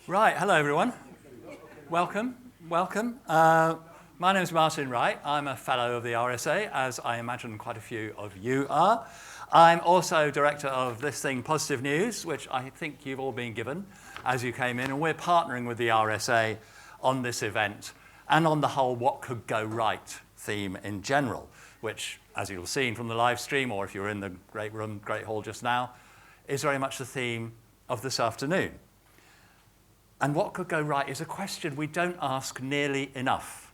Right, hello everyone. Welcome. My name is Martin Wright. I'm a fellow of the RSA, as I imagine quite a few of you are. I'm also director of this thing, Positive News, which I think you've all been given as you came in, and we're partnering with the RSA on this event and on the whole what could go right theme in general, which, as you'll have seen from the live stream, or if you're in the great room, great hall just now, is very much the theme of this afternoon. And what could go right is a question we don't ask nearly enough.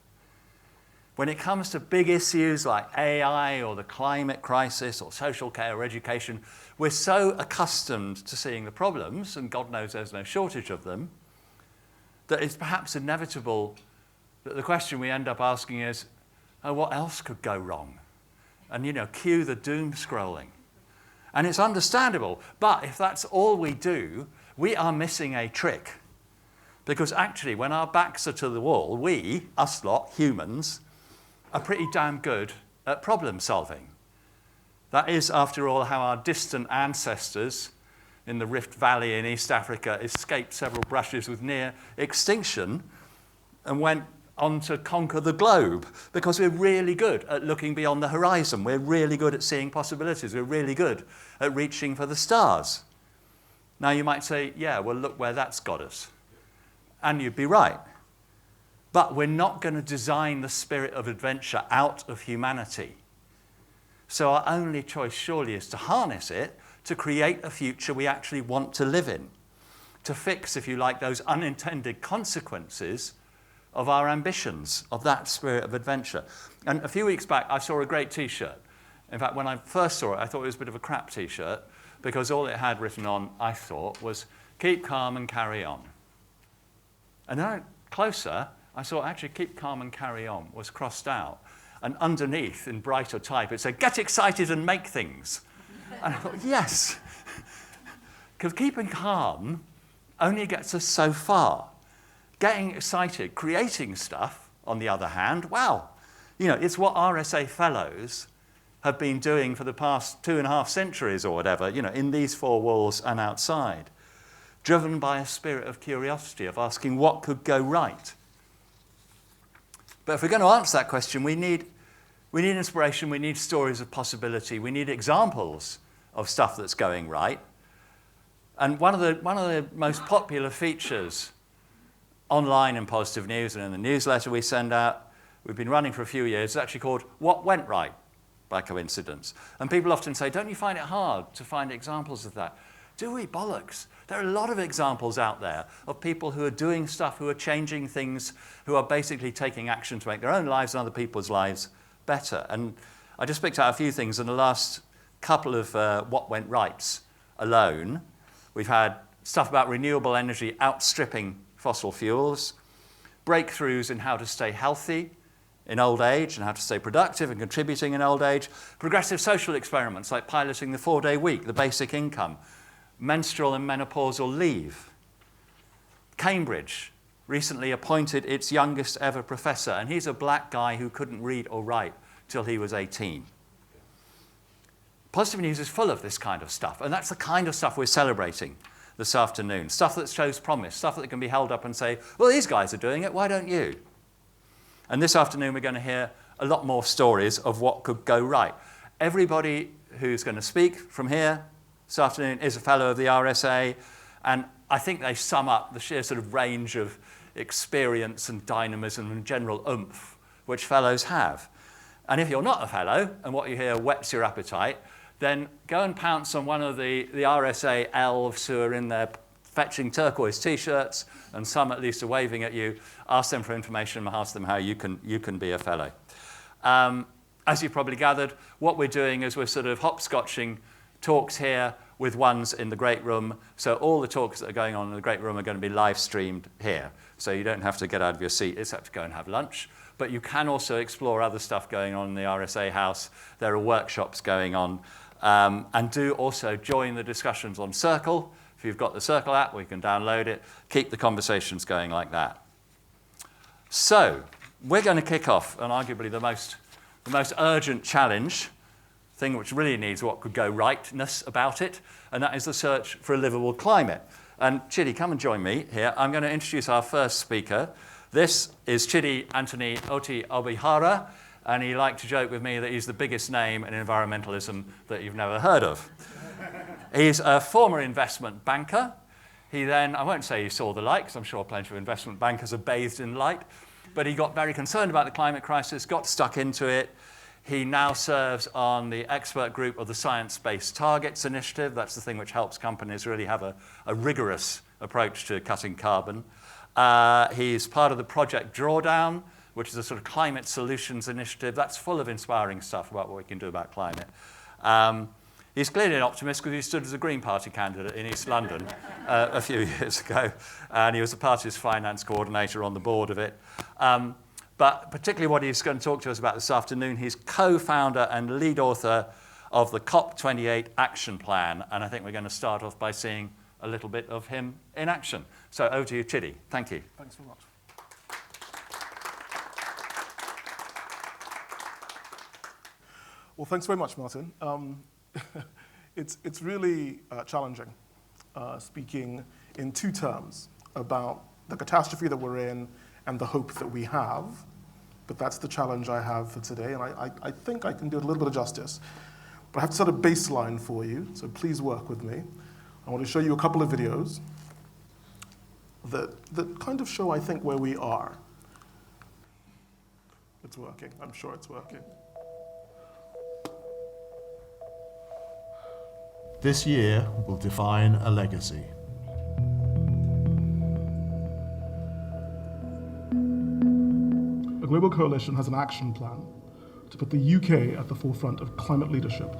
When it comes to big issues like AI or the climate crisis or social care or education, we're so accustomed to seeing the problems, and God knows there's no shortage of them, that it's perhaps inevitable that the question we end up asking is, oh, what else could go wrong? And, cue the doom scrolling. And it's understandable, but if that's all we do, we are missing a trick. Because actually, when our backs are to the wall, we, us lot, humans, are pretty damn good at problem solving. That is, after all, how our distant ancestors in the Rift Valley in East Africa escaped several brushes with near extinction and went on to conquer the globe, because we're really good at looking beyond the horizon. We're really good at seeing possibilities. We're really good at reaching for the stars. Now, you might say, yeah, well, look where that's got us. And you'd be right. But we're not going to design the spirit of adventure out of humanity. So our only choice surely is to harness it to create a future we actually want to live in, to fix, if you like, those unintended consequences of our ambitions, of that spirit of adventure. And a few weeks back, I saw a great T-shirt. In fact, when I first saw it, I thought it was a bit of a crap T-shirt, because all it had written on, I thought, was, keep calm and carry on. And then closer, I saw actually keep calm and carry on was crossed out. And underneath, in brighter type, it said, get excited and make things. And I thought, yes. Because keeping calm only gets us so far. Getting excited, creating stuff, on the other hand, well, it's what RSA Fellows have been doing for the past 2.5 centuries or whatever, in these four walls and outside. Driven by a spirit of curiosity, of asking what could go right. But if we're going to answer that question, we need inspiration, we need stories of possibility, we need examples of stuff that's going right. And one of the most popular features online in Positive News and in the newsletter we send out, we've been running for a few years, is actually called What Went Right, by coincidence. And people often say, don't you find it hard to find examples of that? Do we? Bollocks. There are a lot of examples out there of people who are doing stuff, who are changing things, who are basically taking action to make their own lives and other people's lives better. And I just picked out a few things in the last couple of What Went Rights alone. We've had stuff about renewable energy outstripping fossil fuels, breakthroughs in how to stay healthy in old age and how to stay productive and contributing in old age, progressive social experiments like piloting the 4-day week, the basic income, menstrual and menopausal leave. Cambridge recently appointed its youngest ever professor, and he's a black guy who couldn't read or write till he was 18. Positive News is full of this kind of stuff, and that's the kind of stuff we're celebrating this afternoon. Stuff that shows promise, stuff that can be held up and say, well, these guys are doing it, why don't you? And this afternoon we're going to hear a lot more stories of what could go right. Everybody who's going to speak from here this afternoon is a fellow of the RSA, and I think they sum up the sheer sort of range of experience and dynamism and general oomph which fellows have. And if you're not a fellow, and what you hear whets your appetite, then go and pounce on one of the RSA elves who are in there fetching turquoise T-shirts, and some at least are waving at you. Ask them for information and ask them how you can be a fellow. As you've probably gathered, what we're doing is we're sort of hopscotching talks here with ones in the Great Room. So all the talks that are going on in the Great Room are going to be live streamed here. So you don't have to get out of your seat except to go and have lunch. But you can also explore other stuff going on in the RSA house. There are workshops going on. And do also join the discussions on Circle. If you've got the Circle app, we can download it. Keep the conversations going like that. So we're going to kick off, and arguably the most urgent challenge, thing which really needs what could go rightness about it, and that is the search for a livable climate. And Chidi, come and join me here. I'm going to introduce our first speaker. This is Chidi Oti Obihara, and he liked to joke with me that he's the biggest name in environmentalism that you've never heard of. He's a former investment banker. He then, I won't say he saw the light, because I'm sure plenty of investment bankers are bathed in light, but he got very concerned about the climate crisis, got stuck into it. He now serves on the expert group of the Science Based Targets Initiative. That's the thing which helps companies really have a rigorous approach to cutting carbon. He's part of the Project Drawdown, which is a sort of climate solutions initiative. That's full of inspiring stuff about what we can do about climate. He's clearly an optimist because he stood as a Green Party candidate in East London a few years ago, and he was the party's finance coordinator on the board of it. But particularly what he's going to talk to us about this afternoon, he's co-founder and lead author of the COP28 Action Plan, and I think we're going to start off by seeing a little bit of him in action. So over to you, Chidi. Thank you. Thanks very much. Well, thanks very much, Martin. It's really challenging speaking in two terms about the catastrophe that we're in and the hope that we have, but that's the challenge I have for today, and I think I can do it a little bit of justice. But I have to set a baseline for you, so please work with me. I want to show you a couple of videos that kind of show, I think, where we are. It's working. I'm sure it's working. This year will define a legacy. A global coalition has an action plan to put the UK at the forefront of climate leadership.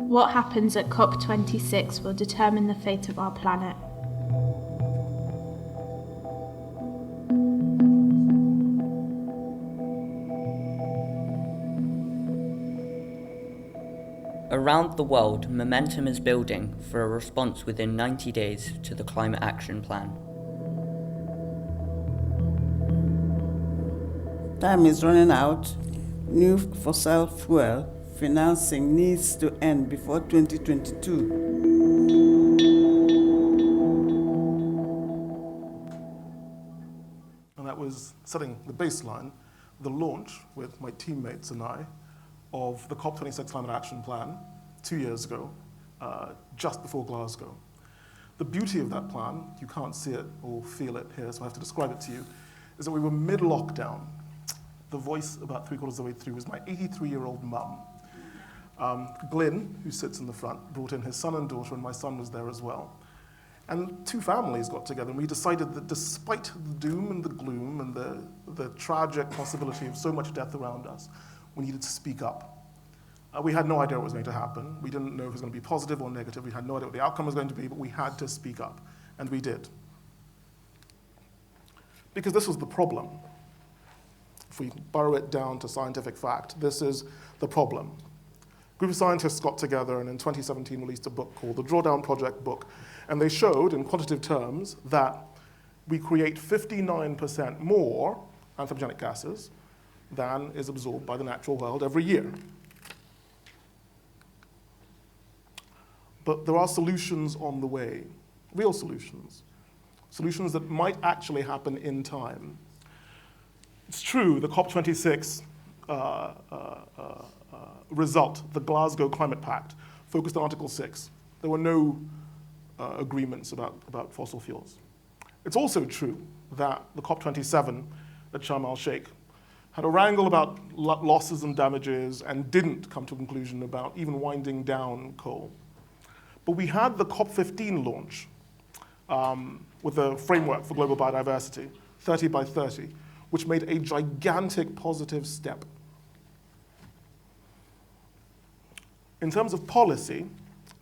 What happens at COP26 will determine the fate of our planet. Around the world, momentum is building for a response within 90 days to the Climate Action Plan. Time is running out. New fossil fuel financing needs to end before 2022. And that was setting the baseline, the launch with my teammates and I of the COP26 Climate Action Plan 2 years ago, just before Glasgow. The beauty of that plan, you can't see it or feel it here, so I have to describe it to you, is that we were mid-lockdown. The voice about 3/4 of the way through was my 83-year-old mum. Glyn, who sits in the front, brought in his son and daughter, and my son was there as well. And two families got together, and we decided that despite the doom and the gloom and the tragic possibility of so much death around us, we needed to speak up. We had no idea what was going to happen. We didn't know if it was going to be positive or negative. We had no idea what the outcome was going to be, but we had to speak up, and we did. Because this was the problem. If we burrow it down to scientific fact, this is the problem. A group of scientists got together and in 2017 released a book called the Drawdown Project book, and they showed in quantitative terms that we create 59% more anthropogenic gases than is absorbed by the natural world every year. But there are solutions on the way, real solutions, solutions that might actually happen in time. It's true, the COP26 result, the Glasgow Climate Pact, focused on Article 6. There were no agreements about fossil fuels. It's also true that the COP27 at Sharm el-Sheikh had a wrangle about losses and damages and didn't come to a conclusion about even winding down coal. But we had the COP15 launch with a framework for global biodiversity, 30 by 30, which made a gigantic positive step. In terms of policy,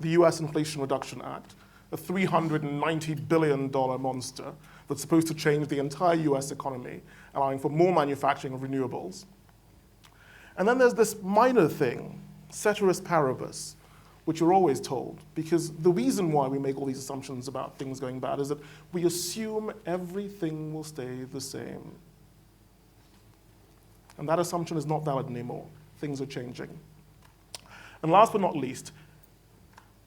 the US Inflation Reduction Act, a $390 billion monster that's supposed to change the entire US economy, allowing for more manufacturing of renewables. And then there's this minor thing, ceteris paribus, which you're always told, because the reason why we make all these assumptions about things going bad is that we assume everything will stay the same. And that assumption is not valid anymore. Things are changing. And last but not least,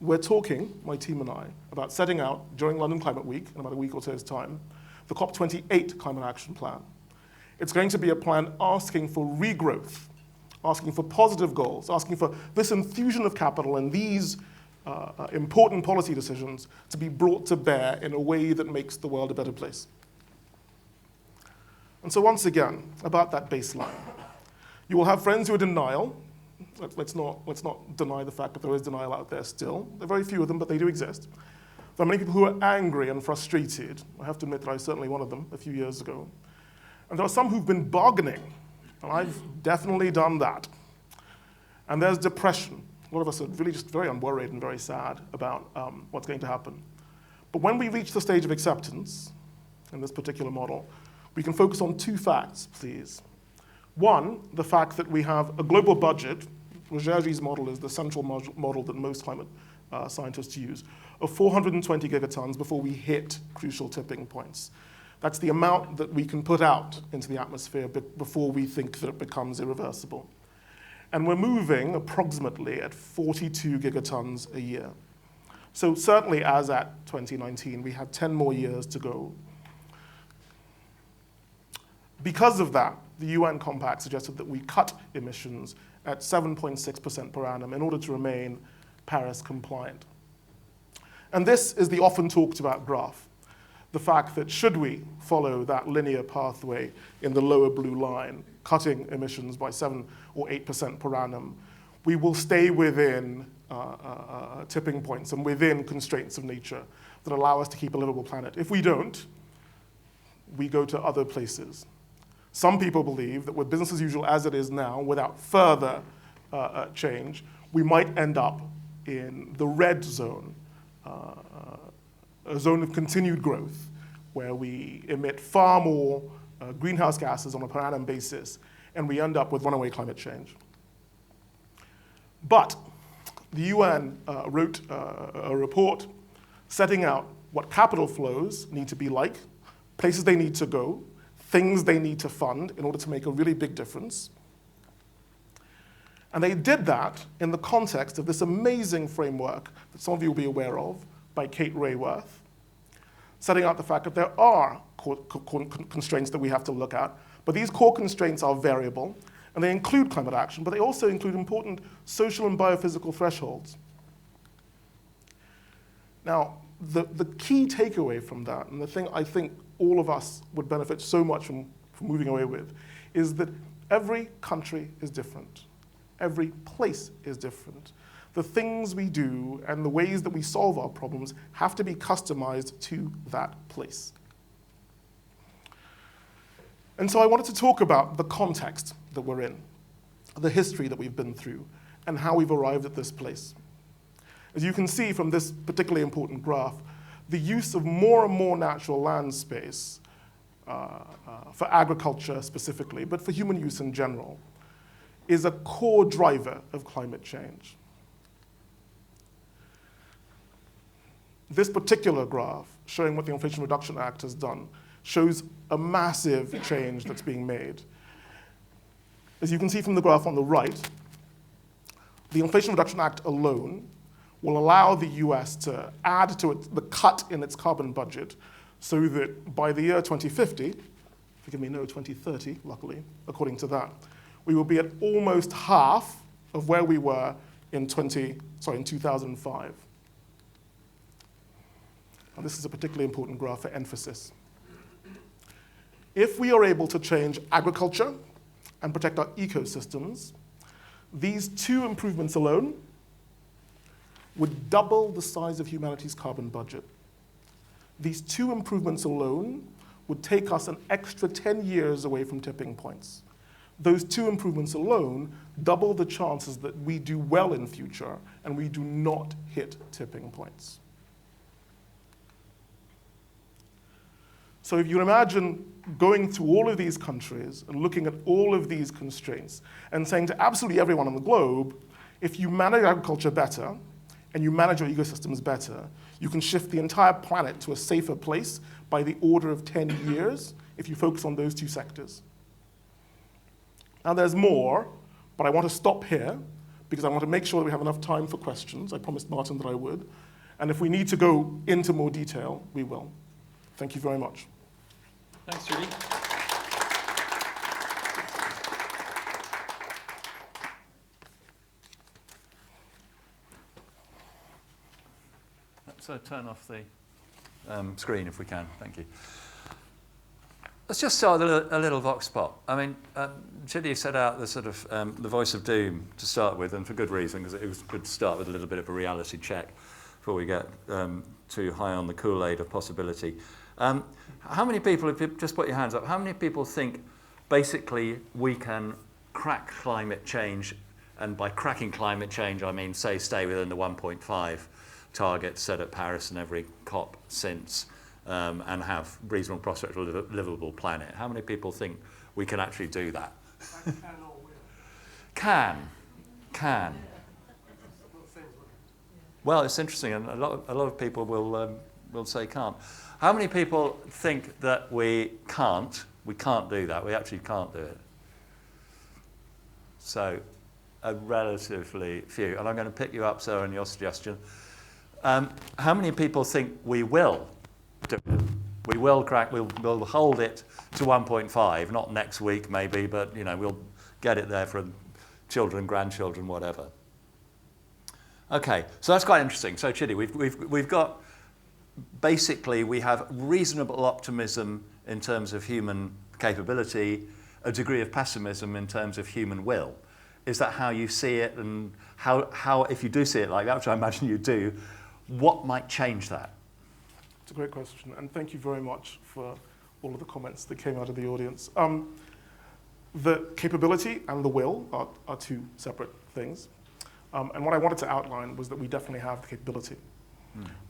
we're talking, my team and I, about setting out during London Climate Week, in about a week or so's time, the COP28 Climate Action Plan. It's going to be a plan asking for regrowth, asking for positive goals, asking for this infusion of capital and these important policy decisions to be brought to bear in a way that makes the world a better place. And so once again, about that baseline, you will have friends who are in denial. Let's not deny the fact that there is denial out there still. There are very few of them, but they do exist. There are many people who are angry and frustrated. I have to admit that I was certainly one of them a few years ago. And there are some who've been bargaining, and I've definitely done that. And there's depression. A lot of us are really just very unworried and very sad about what's going to happen. But when we reach the stage of acceptance, in this particular model, we can focus on two facts, please. One, the fact that we have a global budget, Roger's model is the central model that most climate scientists use, of 420 gigatons before we hit crucial tipping points. That's the amount that we can put out into the atmosphere before we think that it becomes irreversible. And we're moving approximately at 42 gigatons a year. So certainly as at 2019, we have 10 more years to go. Because of that, the UN Compact suggested that we cut emissions at 7.6% per annum in order to remain Paris compliant. And this is the often talked about graph. The fact that should we follow that linear pathway in the lower blue line, cutting emissions by 7 or 8% per annum, we will stay within tipping points and within constraints of nature that allow us to keep a livable planet. If we don't, we go to other places. Some people believe that with business as usual as it is now, without further change, we might end up in the red zone, a zone of continued growth, where we emit far more greenhouse gases on a per annum basis, and we end up with runaway climate change. But the UN wrote a report setting out what capital flows need to be like, places they need to go, things they need to fund in order to make a really big difference. And they did that in the context of this amazing framework that some of you will be aware of by Kate Rayworth, setting out the fact that there are constraints that we have to look at, but these core constraints are variable, and they include climate action, but they also include important social and biophysical thresholds. Now, the key takeaway from that, and the thing I think all of us would benefit so much from moving away with, is that every country is different. Every place is different. The things we do and the ways that we solve our problems have to be customized to that place. And so I wanted to talk about the context that we're in, the history that we've been through, and how we've arrived at this place. As you can see from this particularly important graph, the use of more and more natural land space for agriculture specifically, but for human use in general, is a core driver of climate change. This particular graph, showing what the Inflation Reduction Act has done, shows a massive change that's being made. As you can see from the graph on the right, the Inflation Reduction Act alone will allow the US to add to the cut in its carbon budget so that by the year 2050, forgive me, no, 2030, luckily, according to that, we will be at almost half of where we were in 2005. And this is a particularly important graph for emphasis. If we are able to change agriculture and protect our ecosystems, these two improvements alone would double the size of humanity's carbon budget. These two improvements alone would take us an extra 10 years away from tipping points. Those two improvements alone double the chances that we do well in future and we do not hit tipping points. So if you imagine going through all of these countries and looking at all of these constraints and saying to absolutely everyone on the globe, if you manage agriculture better and you manage your ecosystems better, you can shift the entire planet to a safer place by the order of 10 years if you focus on those two sectors. Now there's more, but I want to stop here because I want to make sure that we have enough time for questions. I promised Martin that I would. And if we need to go into more detail, we will. Thank you very much. Thanks, Chidi. Let's turn off the screen if we can. Thank you. Let's just start with a little vox pop. I mean, Chidi set out the sort of the voice of doom to start with, and for good reason, because it was good to start with a little bit of a reality check before we get too high on the Kool-Aid of possibility. How many people, if you just put your hands up, how many people think basically we can crack climate change, and by cracking climate change I mean, say, stay within the 1.5 target set at Paris and every COP since, and have reasonable prospect of a livable planet? How many people think we can actually do that? Can. Well, it's interesting, and a lot of people will say can't. How many people think that we can't do that? We actually can't do it. So, a relatively few. And I'm going to pick you up, sir, on your suggestion. How many people think we will do it? We will crack. We'll hold it to 1.5. Not next week, maybe, but we'll get it there for children, grandchildren, whatever. Okay, so that's quite interesting. So, Chidi, we've got basically we have reasonable optimism in terms of human capability, a degree of pessimism in terms of human will. Is that how you see it, and how if you do see it like that, which I imagine you do, what might change that? It's a great question, and thank you very much for all of the comments that came out of the audience. The capability and the will are two separate things. And what I wanted to outline was that we definitely have the capability.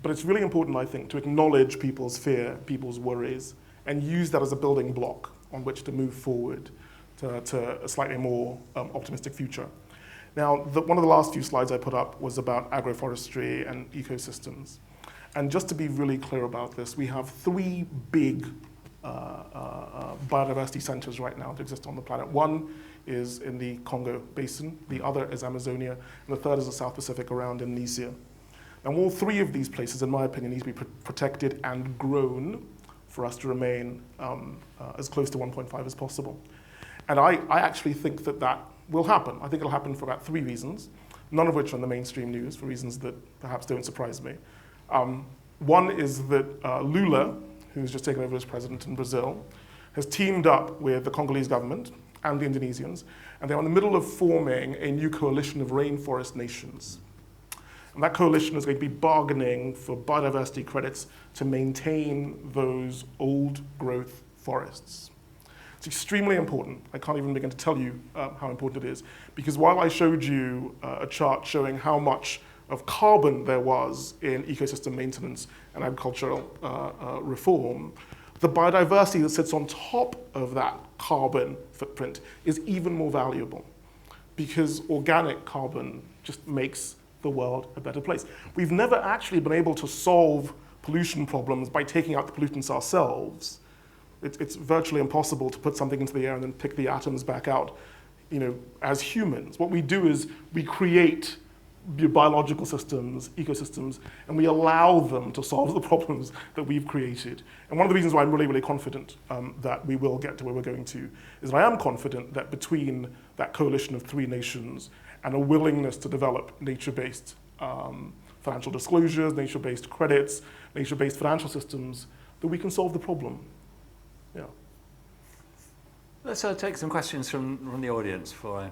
But it's really important, I think, to acknowledge people's fear, people's worries, and use that as a building block on which to move forward to a slightly more optimistic future. Now, one of the last few slides I put up was about agroforestry and ecosystems. And just to be really clear about this, we have three big biodiversity centers right now that exist on the planet. One is in the Congo Basin, the other is Amazonia, and the third is the South Pacific around Indonesia. And all three of these places, in my opinion, need to be protected and grown for us to remain as close to 1.5 as possible. And I actually think that will happen. I think it'll happen for about three reasons, none of which are in the mainstream news, for reasons that perhaps don't surprise me. One is that Lula, who's just taken over as president in Brazil, has teamed up with the Congolese government and the Indonesians, and they're in the middle of forming a new coalition of rainforest nations. And that coalition is going to be bargaining for biodiversity credits to maintain those old growth forests. It's extremely important. I can't even begin to tell you how important it is, because while I showed you a chart showing how much of carbon there was in ecosystem maintenance and agricultural reform, the biodiversity that sits on top of that carbon footprint is even more valuable, because organic carbon just makes the world a better place. We've never actually been able to solve pollution problems by taking out the pollutants ourselves. It's virtually impossible to put something into the air and then pick the atoms back out, as humans. What we do is we create biological systems, ecosystems, and we allow them to solve the problems that we've created. And one of the reasons why I'm really, really confident that we will get to where we're going to is that I am confident that between that coalition of three nations and a willingness to develop nature-based financial disclosures, nature-based credits, nature-based financial systems, that we can solve the problem. Yeah. Let's take some questions from the audience before I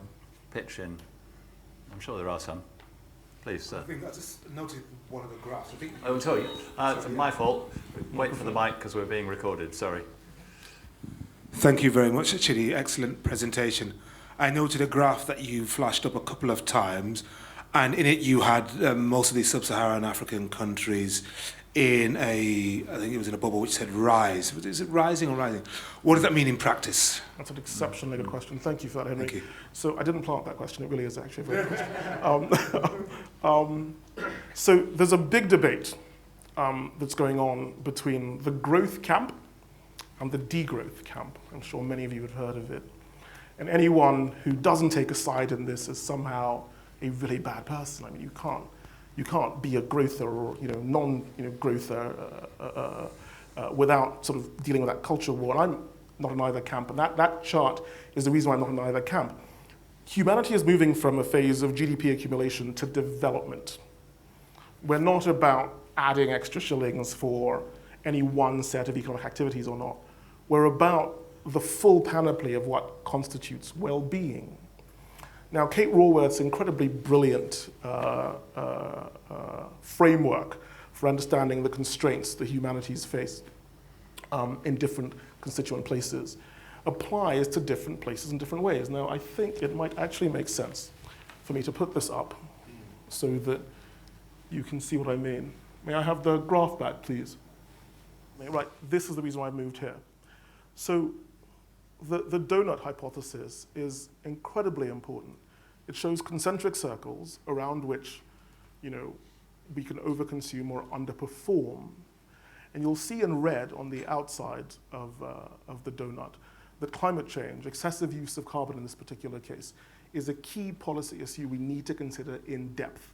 pitch in. I'm sure there are some. Please, sir. I think I just noted one of the graphs. Oh, sorry. It's my fault. Wait for the mic because we're being recorded. Sorry. Thank you very much, Chidi. Excellent presentation. I noted a graph that you flashed up a couple of times, and in it you had most of these sub-Saharan African countries in I think it was in a bubble which said rise. Is it rising or rising? What does that mean in practice? That's an exceptionally good question. Thank you for that, Henry. Thank you. So I didn't plant that question. It really is actually a very good question. So there's a big debate that's going on between the growth camp and the degrowth camp. I'm sure many of you have heard of it. And anyone who doesn't take a side in this is somehow a really bad person. I mean, you can't be a growther or non-growther without sort of dealing with that culture war. And I'm not in either camp, and that chart is the reason why I'm not in either camp. Humanity is moving from a phase of GDP accumulation to development. We're not about adding extra shillings for any one set of economic activities or not. We're about the full panoply of what constitutes well-being. Now, Kate Raworth's incredibly brilliant framework for understanding the constraints the humanities face in different constituent places applies to different places in different ways. Now, I think it might actually make sense for me to put this up so that you can see what I mean. May I have the graph back, please? Right, this is the reason why I moved here. So the donut hypothesis is incredibly important. It shows concentric circles around which, we can overconsume or underperform. And you'll see in red on the outside of the donut that climate change, excessive use of carbon in this particular case, is a key policy issue we need to consider in depth.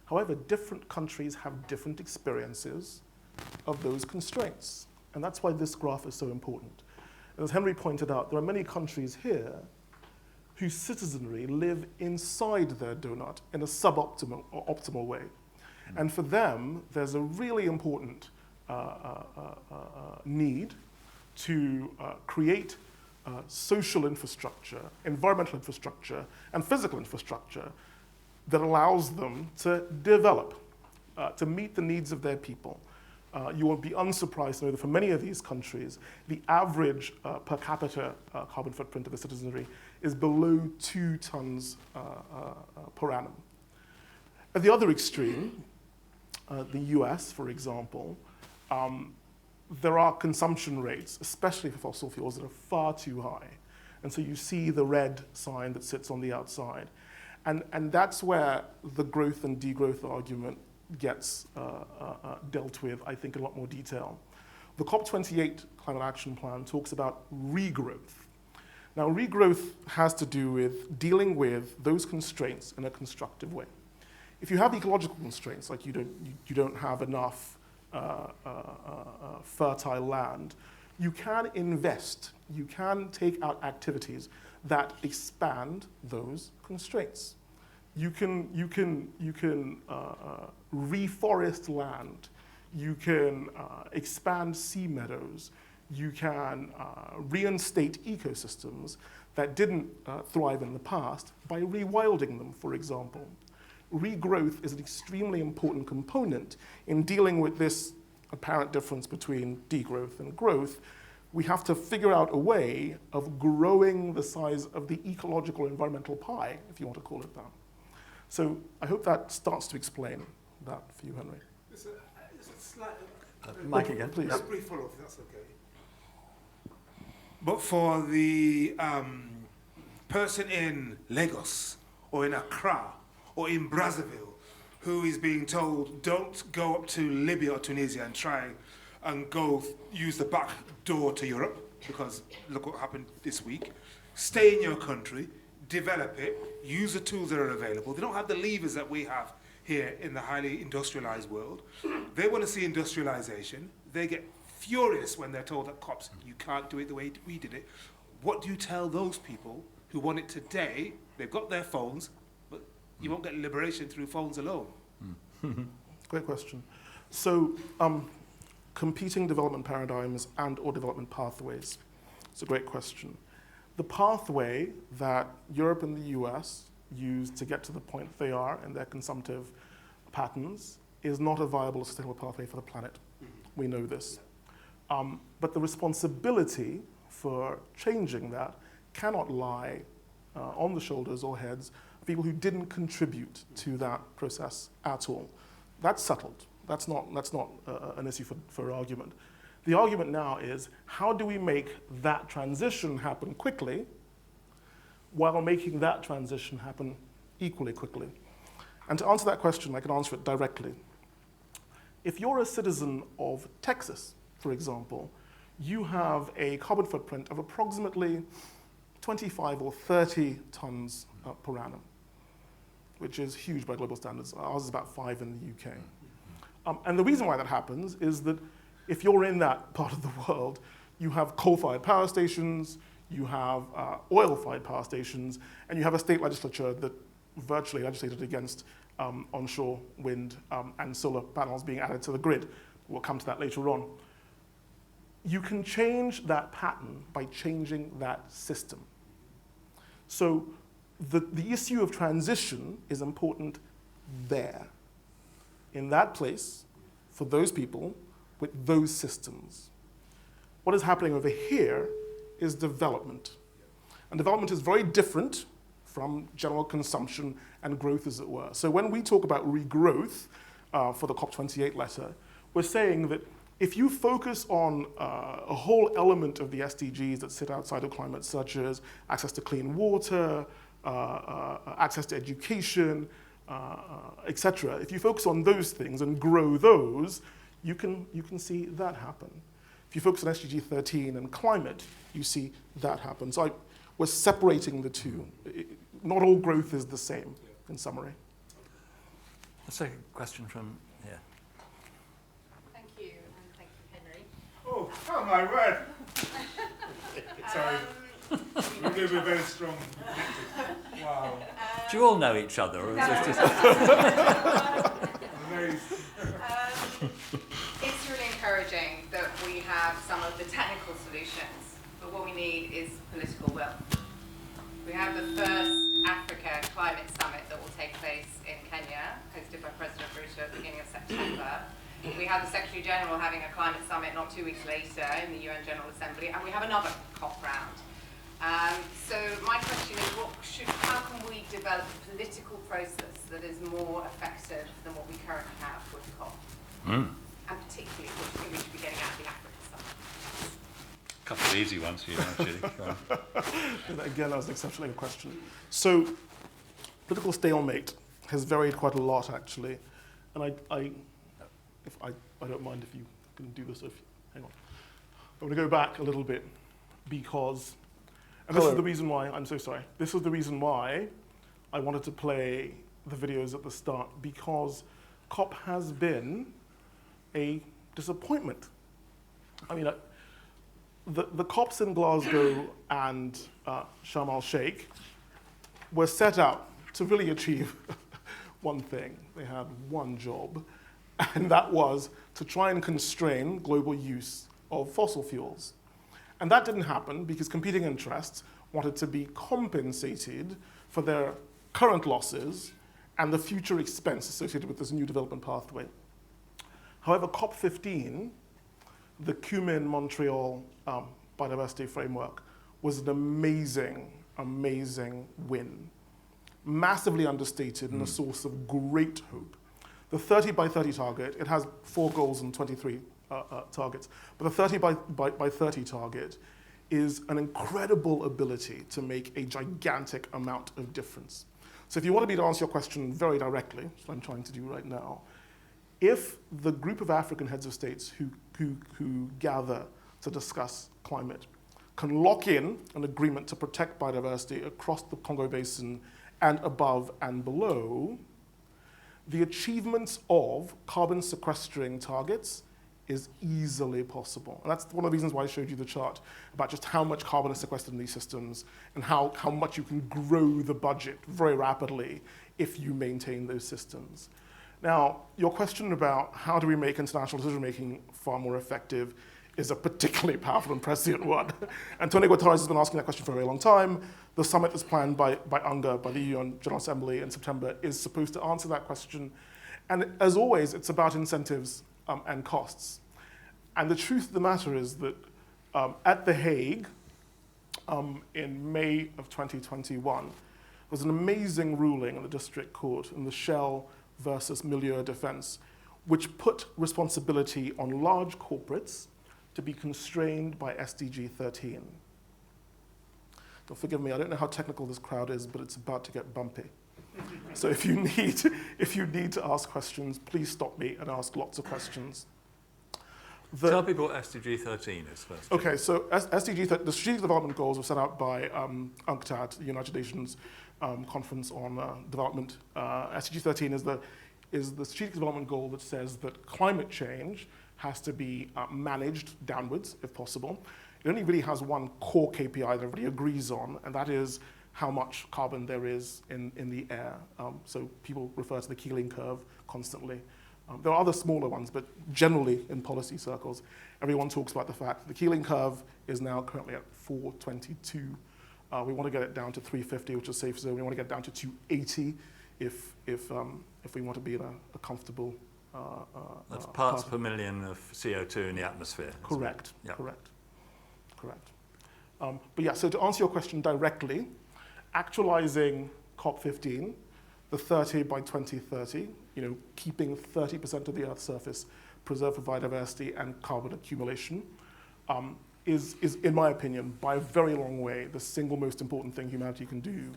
However, different countries have different experiences of those constraints. And that's why this graph is so important. And as Henry pointed out, there are many countries here whose citizenry live inside their donut in a suboptimal or optimal way. And for them, there's a really important need to create social infrastructure, environmental infrastructure, and physical infrastructure that allows them to develop, to meet the needs of their people. You will be unsurprised to know that for many of these countries, the average per capita carbon footprint of the citizenry is below 2 tons per annum. At the other extreme, the US, for example, there are consumption rates, especially for fossil fuels, that are far too high. And so you see the red sign that sits on the outside. And that's where the growth and degrowth argument gets dealt with, I think, in a lot more detail. The COP28 Climate Action Plan talks about regrowth. Now, regrowth has to do with dealing with those constraints in a constructive way. If you have ecological constraints, like you don't have enough fertile land, you can invest, you can take out activities that expand those constraints. You can reforest land, you can expand sea meadows, you can reinstate ecosystems that didn't thrive in the past by rewilding them, for example. Regrowth is an extremely important component in dealing with this apparent difference between degrowth and growth. We have to figure out a way of growing the size of the ecological environmental pie, if you want to call it that. So I hope that starts to explain that for you, Henry. It's a slight... Mike again, please. Just brief follow-up, if that's okay. But for the person in Lagos or in Accra or in Brazzaville who is being told, don't go up to Libya or Tunisia and try and go use the back door to Europe, because look what happened this week. Stay in your country, develop it, use the tools that are available. They don't have the levers that we have here in the highly industrialized world. They want to see industrialization. They get furious when they're told at COPs, you can't do it the way we did it. What do you tell those people who want it today? They've got their phones, but you won't get liberation through phones alone. Great question. So, competing development paradigms and or development pathways. It's a great question. The pathway that Europe and the US use to get to the point they are in their consumptive patterns is not a viable, sustainable pathway for the planet. We know this. But the responsibility for changing that cannot lie on the shoulders or heads of people who didn't contribute to that process at all. That's settled. That's not an issue for argument. The argument now is, how do we make that transition happen quickly while making that transition happen equally quickly? And to answer that question, I can answer it directly. If you're a citizen of Texas, for example, you have a carbon footprint of approximately 25 or 30 tons per annum. which is huge by global standards. Ours is about 5 in the UK. And the reason why that happens is that if you're in that part of the world, you have coal-fired power stations, you have oil-fired power stations, and you have a state legislature that virtually legislated against onshore wind and solar panels being added to the grid. We'll come to that later on. You can change that pattern by changing that system. So the issue of transition is important there, in that place, for those people with those systems. What is happening over here is development. And development is very different from general consumption and growth, as it were. So when we talk about regrowth for the COP28 letter, we're saying that if you focus on a whole element of the SDGs that sit outside of climate, such as access to clean water, access to education, etc., if you focus on those things and grow those, you can see that happen. If you focus on SDG 13 and climate, you see that happen. So we're separating the two. Not all growth is the same, in summary. Let's take a question from here. Thank you, and thank you, Henry. Oh my word! Sorry. We're going to be very strong. Wow. Do you all know each other? Or is this just It's really encouraging that we have some of the technical solutions, but what we need is political will. We have the first Africa Climate Summit that will take place in Kenya, hosted by President Ruto at the beginning of September. We have the Secretary General having a climate summit not 2 weeks later in the UN General Assembly, and we have another COP round. So my question is, how can we develop a political process that is more effective than what we currently have with COP? And particularly, what do you think we should be getting out of the Africa Summit? a couple of easy ones for you, Chidi? Again, that was an exceptionally good question. So political stalemate has varied quite a lot, actually. And I don't mind if you can do this. Hang on. I'm going to go back a little bit because, and this is the reason why, I'm so sorry. This was the reason why I wanted to play the videos at the start, because COP has been a disappointment. I mean, the COPs in Glasgow and Sharm el-Sheikh were set out to really achieve one thing. They had one job, and that was to try and constrain global use of fossil fuels. And that didn't happen because competing interests wanted to be compensated for their current losses and the future expense associated with this new development pathway. However, COP15, the Cumin-Montreal biodiversity framework, was an amazing, amazing win. Massively understated and a source of great hope. The 30 by 30 target, it has 4 goals and 23 targets, but the 30 by 30 target is an incredible ability to make a gigantic amount of difference. So if you wanted me to answer your question very directly, which I'm trying to do right now, if the group of African heads of states who gather to discuss climate can lock in an agreement to protect biodiversity across the Congo Basin and above and below, the achievements of carbon sequestering targets is easily possible. And that's one of the reasons why I showed you the chart about just how much carbon is sequestered in these systems and how much you can grow the budget very rapidly if you maintain those systems. Now, your question about how do we make international decision-making far more effective is a particularly powerful and prescient one. Antonio Guterres has been asking that question for a very long time. The summit that's planned by UNGA, by the UN General Assembly in September, is supposed to answer that question. And as always, it's about incentives and costs. And the truth of the matter is that at The Hague, in May of 2021, there was an amazing ruling in the district court in the Shell versus Milieu defense, which put responsibility on large corporates to be constrained by SDG 13. Don't forgive me, I don't know how technical this crowd is, but it's about to get bumpy. So if you need to ask questions, please stop me and ask lots of questions. Tell people what SDG 13 is first. Okay, so the Strategic Development Goals were set out by UNCTAD, the United Nations conference on development. SDG 13 is the strategic development goal that says that climate change has to be managed downwards, if possible. It only really has one core KPI that everybody agrees on, and that is how much carbon there is in the air. So people refer to the Keeling curve constantly. There are other smaller ones, but generally in policy circles, everyone talks about the fact that the Keeling curve is now currently at 422. We want to get it down to 350, which is safe zone. We want to get it down to 280 if we want to be in a comfortable That's parts per million of CO2 in the atmosphere. Correct, Yep. correct. But yeah, so to answer your question directly, actualizing COP15, the 30 by 2030, keeping 30% of the Earth's surface preserved for biodiversity and carbon accumulation, is, in my opinion, by a very long way, the single most important thing humanity can do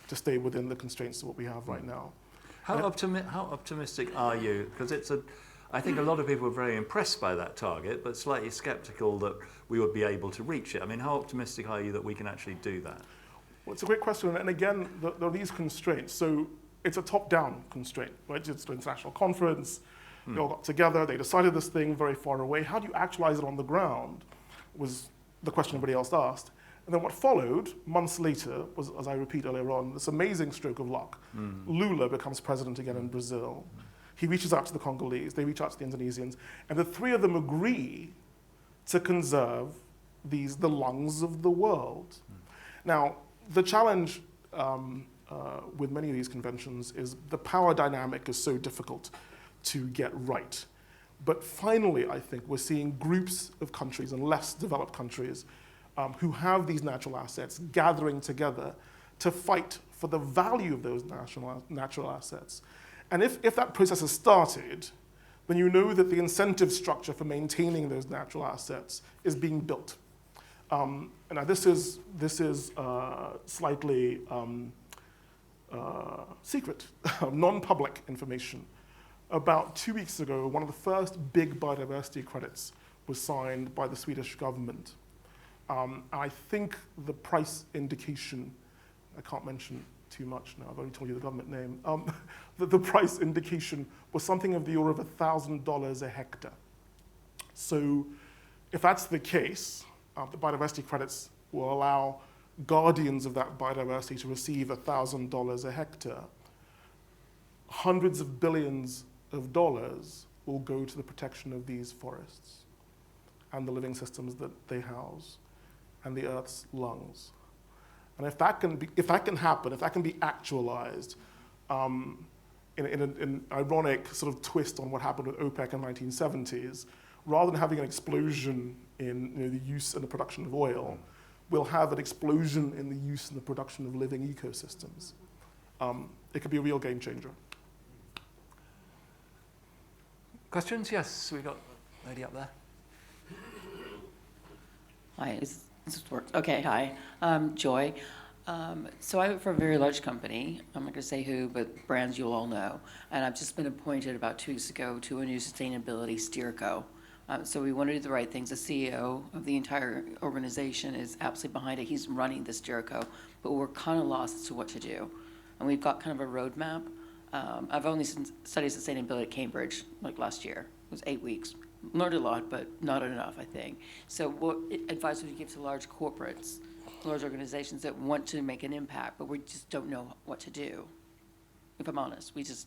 to stay within the constraints of what we have right now. How optimistic are you? Because I think a lot of people are very impressed by that target, but slightly skeptical that we would be able to reach it. I mean, how optimistic are you that we can actually do that? Well, it's a great question, and again, there are these constraints. So it's a top-down constraint, right? It's an international conference. They all got together. They decided this thing very far away. How do you actualize it on the ground was the question everybody else asked. And then what followed, months later, was, as I repeat earlier on, this amazing stroke of luck. Lula becomes president again in Brazil. He reaches out to the Congolese. They reach out to the Indonesians. And the three of them agree to conserve the lungs of the world. Now, the challenge with many of these conventions is the power dynamic is so difficult to get right. But finally, I think we're seeing groups of countries and less developed countries who have these natural assets gathering together to fight for the value of those natural assets. And if that process has started, then you know that the incentive structure for maintaining those natural assets is being built. And now this is slightly secret, non-public information. About 2 weeks ago, one of the first big biodiversity credits was signed by the Swedish government. I think the price indication, I can't mention too much now, I've already told you the government name, the price indication was something of the order of $1,000 a hectare. So if that's the case, the biodiversity credits will allow guardians of that biodiversity to receive $1,000 a hectare. Hundreds of billions of dollars will go to the protection of these forests and the living systems that they house and the Earth's lungs. And if that can happen, if that can be actualized, in an ironic sort of twist on what happened with OPEC in the 1970s, rather than having an explosion in the use and the production of oil, we'll have an explosion in the use and the production of living ecosystems. It could be a real game changer. Questions? Yes, we got a lady up there. Hi, this works. Okay, hi, Joy. So I work for a very large company. I'm not going to say who, but brands you'll all know. And I've just been appointed about 2 weeks ago to a new sustainability steerco. So we want to do the right things. The CEO of the entire organization is absolutely behind it. He's running the steerco, but we're kind of lost as to what to do. And we've got kind of a roadmap. I've only studied sustainability at Cambridge, like last year. It was 8 weeks. Learned a lot, but not enough, I think. So what advice would you give to large corporates, large organizations that want to make an impact, but we just don't know what to do? If I'm honest, does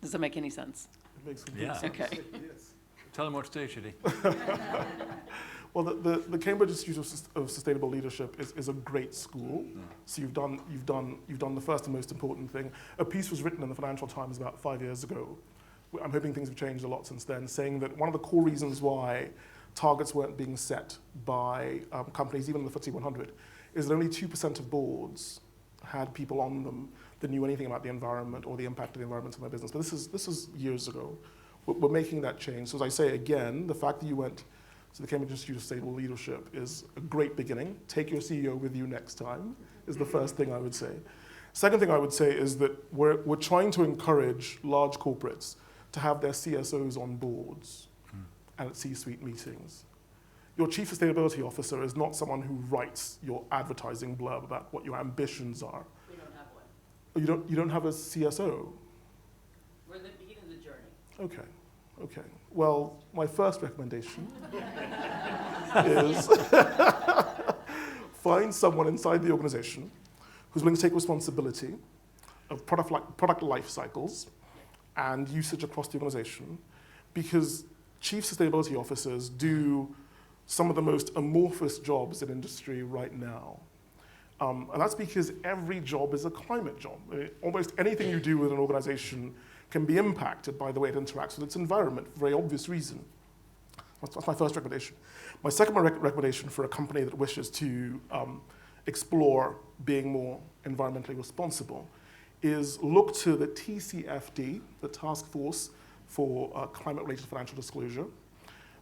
that make any sense? It makes complete sense. Okay. Yes. Tell them what to do, Chidi. Well, the Cambridge Institute of Sustainable Leadership is a great school. So you've done the first and most important thing. A piece was written in the Financial Times about 5 years ago. I'm hoping things have changed a lot since then, saying that one of the core reasons why targets weren't being set by companies, even in the FTSE 100, is that only 2% of boards had people on them that knew anything about the environment or the impact of the environment on their business. But this is years ago. We're making that change. So as I say again, the fact that you went to the Cambridge Institute of Sustainable Leadership is a great beginning. Take your CEO with you next time, is the first thing I would say. Second thing I would say is that we're trying to encourage large corporates to have their CSOs on boards and at C-suite meetings. Your chief sustainability officer is not someone who writes your advertising blurb about what your ambitions are. You don't have a CSO? We're at the beginning of the journey. Okay. Well, my first recommendation is find someone inside the organization who's willing to take responsibility of product life cycles and usage across the organization, because chief sustainability officers do some of the most amorphous jobs in industry right now. And that's because every job is a climate job. Almost anything you do with an organization can be impacted by the way it interacts with its environment for a very obvious reason. That's my first recommendation. My second recommendation for a company that wishes to explore being more environmentally responsible is look to the TCFD, the Task Force for Climate-Related Financial Disclosure,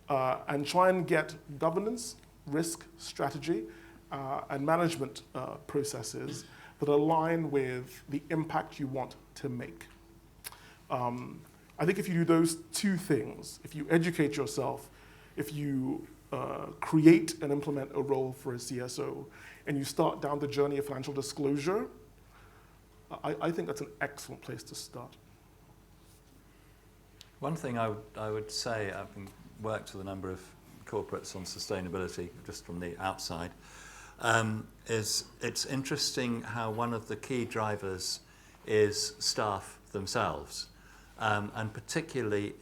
and try and get governance, risk, strategy, and management processes that align with the impact you want to make. I think if you do those two things, if you educate yourself, if you create and implement a role for a CSO, and you start down the journey of financial disclosure, I think that's an excellent place to start. One thing I would say, having worked with a number of corporates on sustainability, just from the outside, is it's interesting how one of the key drivers is staff themselves. And particularly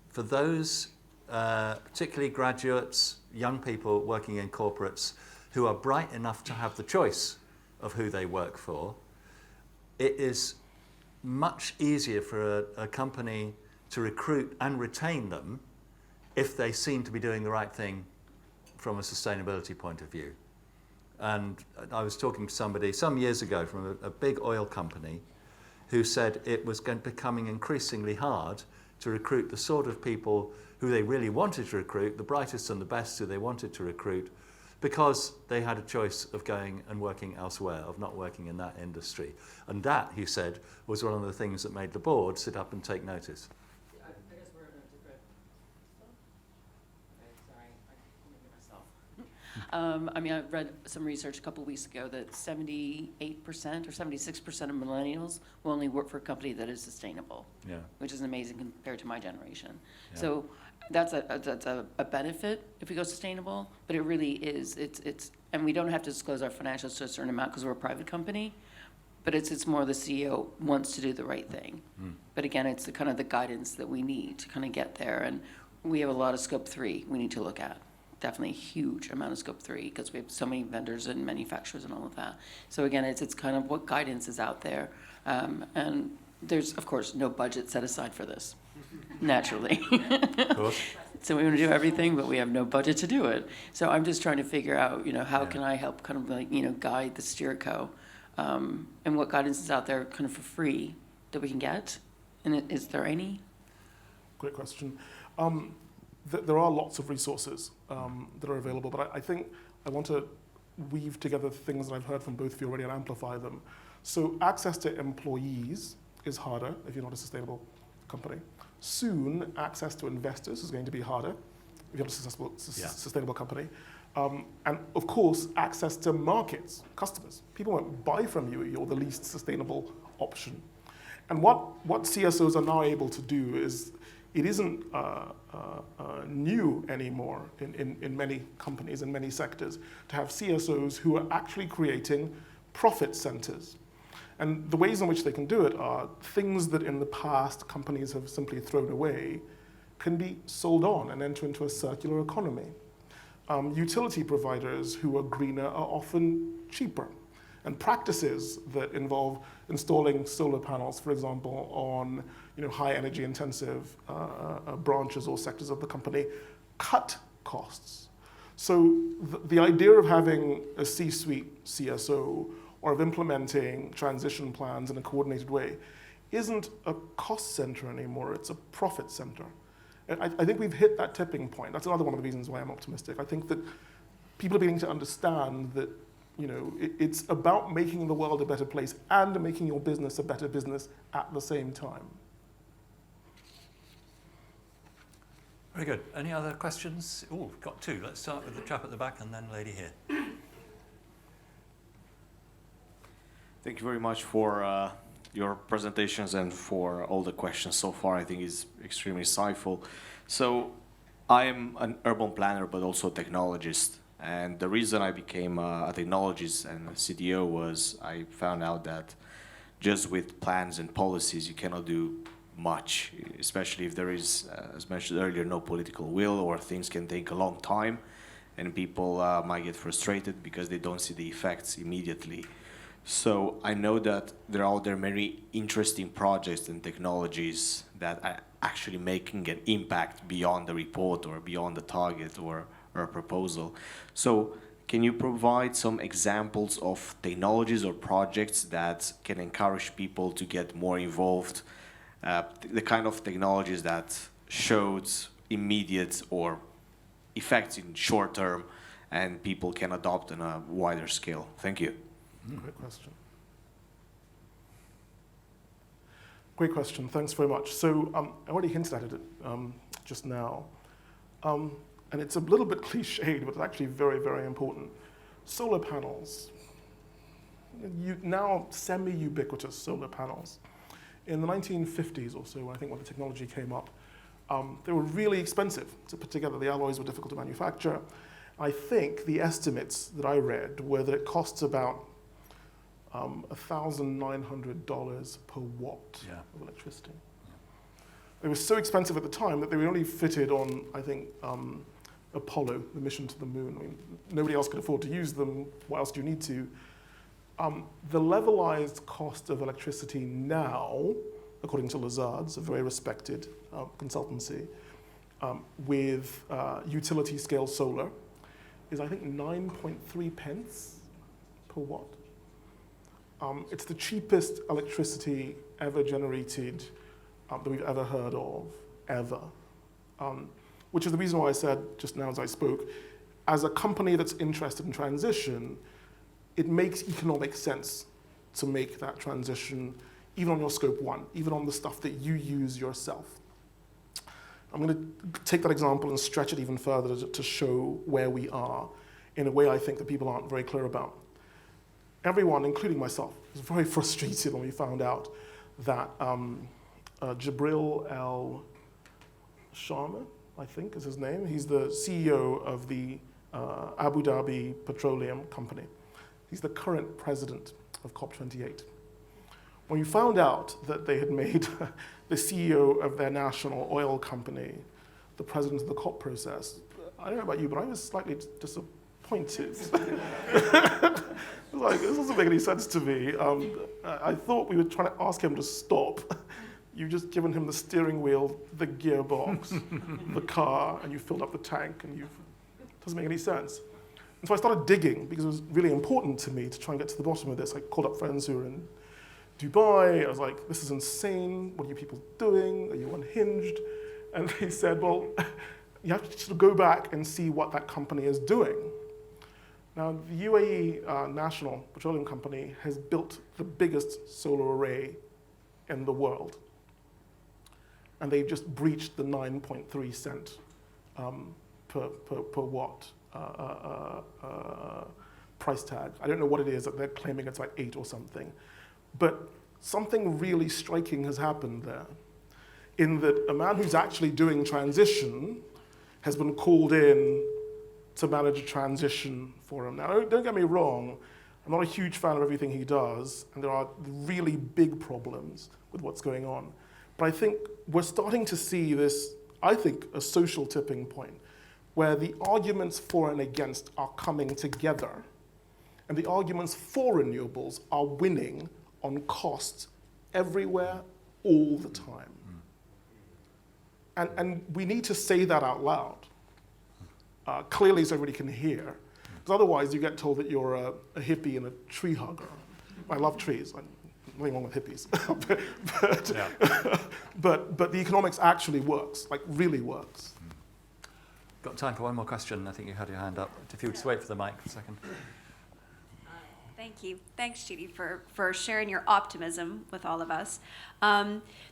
for those, particularly graduates, young people working in corporates who are bright enough to have the choice of who they work for, it is much easier for a company to recruit and retain them if they seem to be doing the right thing from a sustainability point of view. And I was talking to somebody some years ago from a big oil company who said it was becoming increasingly hard to recruit the sort of people who they really wanted to recruit, the brightest and the best who they wanted to recruit, because they had a choice of going and working elsewhere, of not working in that industry. And that, he said, was one of the things that made the board sit up and take notice. I guess we're in a different... Okay, sorry, I'm myself. I read some research a couple weeks ago that 78% or 76% of millennials will only work for a company that is sustainable, which is amazing compared to my generation. Yeah. So that's a benefit if we go sustainable, but it really is. It's and we don't have to disclose our financials to a certain amount because we're a private company, but it's more the CEO wants to do the right thing. But again, it's the kind of the guidance that we need to kind of get there, and we have a lot of scope 3 we need to look at. Definitely a huge amount of scope 3 because we have so many vendors and manufacturers and all of that. So again, it's kind of what guidance is out there, and there's of course no budget set aside for this, naturally. Of course. So we want to do everything, but we have no budget to do it. So I'm just trying to figure out, how can I help kind of guide the steerco, and what guidance is out there kind of for free that we can get, and is there any? Great question. There are lots of resources that are available, but I think I want to weave together things that I've heard from both of you already and amplify them. So access to employees is harder if you're not a sustainable company. Soon, access to investors is going to be harder if you're a sustainable company. And of course, access to markets, customers. People won't buy from you if you're the least sustainable option. And what CSOs are now able to do is, it isn't new anymore in many companies, in many sectors, to have CSOs who are actually creating profit centers. And the ways in which they can do it are things that in the past companies have simply thrown away can be sold on and enter into a circular economy. Utility providers who are greener are often cheaper. And practices that involve installing solar panels, for example, on high energy intensive branches or sectors of the company cut costs. So the idea of having a C-suite CSO or of implementing transition plans in a coordinated way isn't a cost center anymore, it's a profit center. And I think we've hit that tipping point. That's another one of the reasons why I'm optimistic. I think that people are beginning to understand that it's about making the world a better place and making your business a better business at the same time. Very good. Any other questions? Oh, we've got two. Let's start with the chap at the back and then lady here. Thank you very much for your presentations and for all the questions so far. I think it's extremely insightful. So I am an urban planner, but also a technologist. And the reason I became a technologist and a CDO was I found out that just with plans and policies, you cannot do much, especially if there is, as mentioned earlier, no political will, or things can take a long time, and people might get frustrated because they don't see the effects immediately. So I know that there are many interesting projects and technologies that are actually making an impact beyond the report or beyond the target or a proposal. So can you provide some examples of technologies or projects that can encourage people to get more involved? The kind of technologies that showed immediate or effects in short term and people can adopt on a wider scale. Thank you. Great question. Great question. Thanks very much. So I already hinted at it just now. And it's a little bit cliched, but it's actually very, very important. Solar panels. Now semi-ubiquitous solar panels. In the 1950s or so, I think when the technology came up, they were really expensive to put together. The alloys were difficult to manufacture. I think the estimates that I read were that it costs about $1,900 per watt of electricity. Yeah. It was so expensive at the time that they were only fitted on, I think, Apollo, the mission to the moon. I mean, nobody else could afford to use them. What else do you need to? The levelized cost of electricity now, according to Lazard's, a very respected consultancy, with utility scale solar, is I think 9.3 pence per watt. It's the cheapest electricity ever generated that we've ever heard of, ever. Which is the reason why I said just now as I spoke, as a company that's interested in transition, it makes economic sense to make that transition, even on your scope 1, even on the stuff that you use yourself. I'm going to take that example and stretch it even further to show where we are in a way I think that people aren't very clear about. Everyone, including myself, was very frustrated when we found out that Jibril El-Sharma, I think is his name, he's the CEO of the Abu Dhabi Petroleum Company. He's the current president of COP28. When you found out that they had made the CEO of their national oil company the president of the COP process, I don't know about you, but I was slightly disappointed. Like, this doesn't make any sense to me. I thought we were trying to ask him to stop. You've just given him the steering wheel, the gearbox, the car, and you filled up the tank, and it doesn't make any sense. And so I started digging, because it was really important to me to try and get to the bottom of this. I called up friends who were in Dubai. I was like, this is insane. What are you people doing? Are you unhinged? And they said, well, you have to sort of go back and see what that company is doing. Now, the UAE National Petroleum Company has built the biggest solar array in the world. And they've just breached the 9.3 cent per watt price tag. I don't know what it is, that they're claiming it's like 8 or something. But something really striking has happened there, in that a man who's actually doing transition has been called in to manage a transition for him. Now, don't get me wrong, I'm not a huge fan of everything he does, and there are really big problems with what's going on. But I think we're starting to see this, I think, a social tipping point, where the arguments for and against are coming together, and the arguments for renewables are winning on cost everywhere, all the time. And we need to say that out loud, clearly so everybody can hear. Because otherwise you get told that you're a hippie and a tree hugger. I love trees, nothing wrong with hippies. but the economics actually works, like really works. Got time for one more question. I think you had your hand up. If you would just wait for the mic for a second. Thank you. Thanks, Chidi, for sharing your optimism with all of us.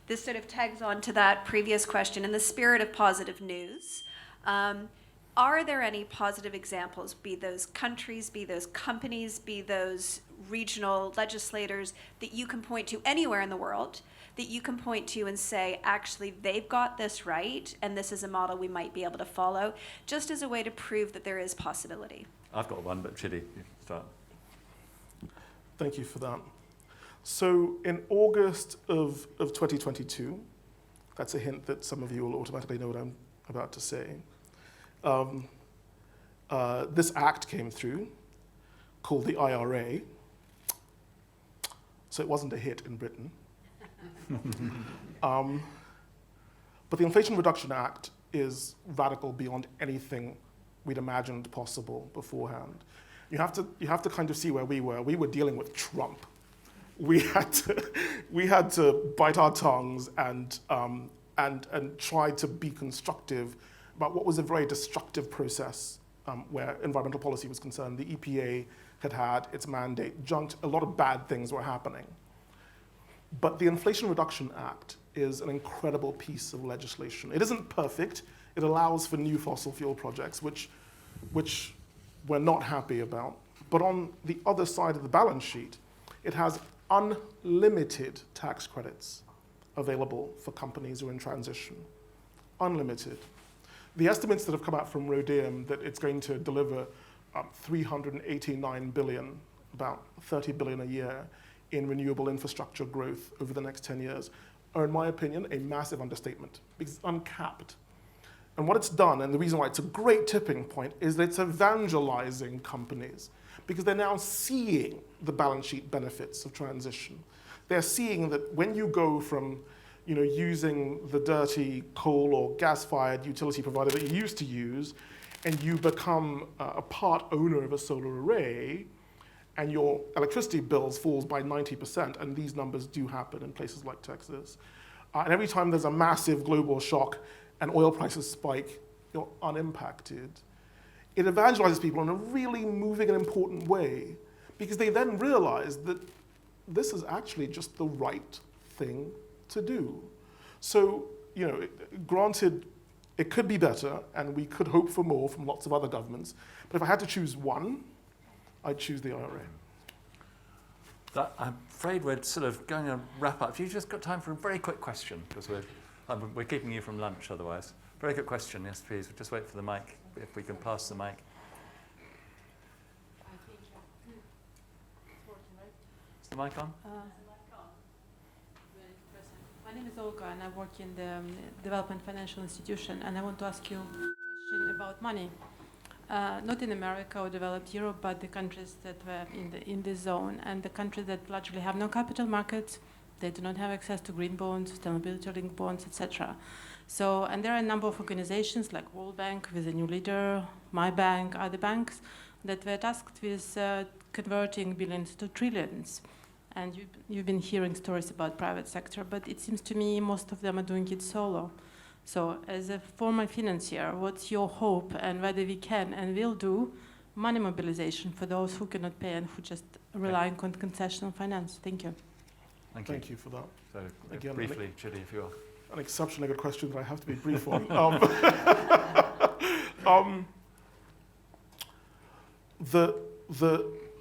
This sort of tags on to that previous question. In the spirit of positive news, are there any positive examples, be those countries, be those companies, be those regional legislators that you can point to anywhere in the world, that you can point to and say, actually, they've got this right, and this is a model we might be able to follow, just as a way to prove that there is possibility? I've got one, but Chidi, you start. Thank you for that. So in August of 2022, that's a hint that some of you will automatically know what I'm about to say. This act came through called the IRA. So it wasn't a hit in Britain. But the Inflation Reduction Act is radical beyond anything we'd imagined possible beforehand. You have to kind of see where we were. We were dealing with Trump. We had to bite our tongues and try to be constructive about what was a very destructive process where environmental policy was concerned. The EPA had its mandate junked. A lot of bad things were happening. But the Inflation Reduction Act is an incredible piece of legislation. It isn't perfect. It allows for new fossil fuel projects, which we're not happy about. But on the other side of the balance sheet, it has unlimited tax credits available for companies who are in transition. Unlimited. The estimates that have come out from Rhodium that it's going to deliver 389 billion, about 30 billion a year, in renewable infrastructure growth over the next 10 years are, in my opinion, a massive understatement because it's uncapped. And what it's done, and the reason why it's a great tipping point, is that it's evangelizing companies because they're now seeing the balance sheet benefits of transition. They're seeing that when you go from using the dirty coal or gas-fired utility provider that you used to use, and you become a part owner of a solar array, and your electricity bills falls by 90%, and these numbers do happen in places like Texas. And every time there's a massive global shock and oil prices spike, you're unimpacted. It evangelizes people in a really moving and important way because they then realize that this is actually just the right thing to do. So, granted, it could be better, and we could hope for more from lots of other governments, but if I had to choose one, I'd choose the IRA. I'm afraid we're sort of going to wrap up. If you've just got time for a very quick question, because we're keeping you from lunch otherwise. Very quick question, yes, please. We'll just wait for the mic, if we can pass the mic. Is the mic on? My name is Olga, and I work in the Development Financial Institution, and I want to ask you a question about money. Not in America or developed Europe, but the countries that were in this zone, and the countries that largely have no capital markets. They do not have access to green bonds, sustainability-linked bonds, etc. So, and there are a number of organizations like World Bank with a new leader, My Bank, other banks, that were tasked with converting billions to trillions. And you've been hearing stories about private sector, but it seems to me most of them are doing it solo. So as a former financier, what's your hope and whether we can and will do money mobilization for those who cannot pay and who just relying on concessional finance? Thank you. Thank you for that. So again, briefly, Chidi, if you are. An exceptionally good question that I have to be brief on. The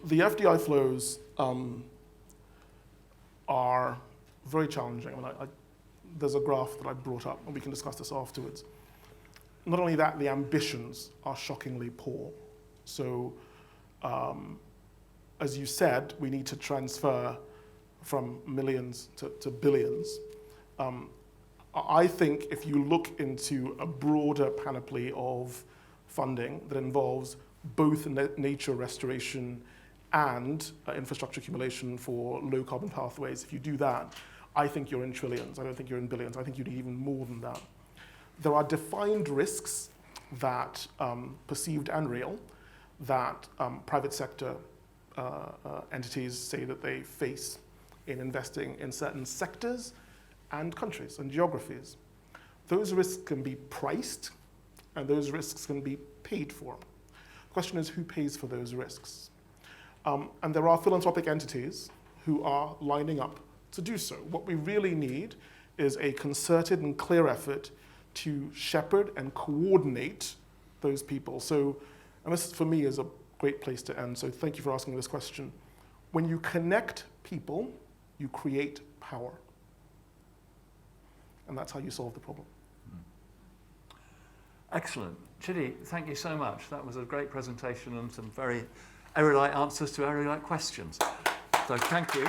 FDI flows are very challenging. There's a graph that I brought up, and we can discuss this afterwards. Not only that, the ambitions are shockingly poor. So, as you said, we need to transfer from millions to billions. I think if you look into a broader panoply of funding that involves both nature restoration and infrastructure accumulation for low carbon pathways, if you do that, I think you're in trillions. I don't think you're in billions. I think you need even more than that. There are defined risks that, perceived and real, that private sector entities say that they face in investing in certain sectors and countries and geographies. Those risks can be priced, and those risks can be paid for. The question is, who pays for those risks? And there are philanthropic entities who are lining up to do so. What we really need is a concerted and clear effort to shepherd and coordinate those people. So, and this for me is a great place to end, so thank you for asking this question. When you connect people, you create power. And that's how you solve the problem. Excellent. Chidi, thank you so much. That was a great presentation and some very erudite answers to erudite questions. So thank you.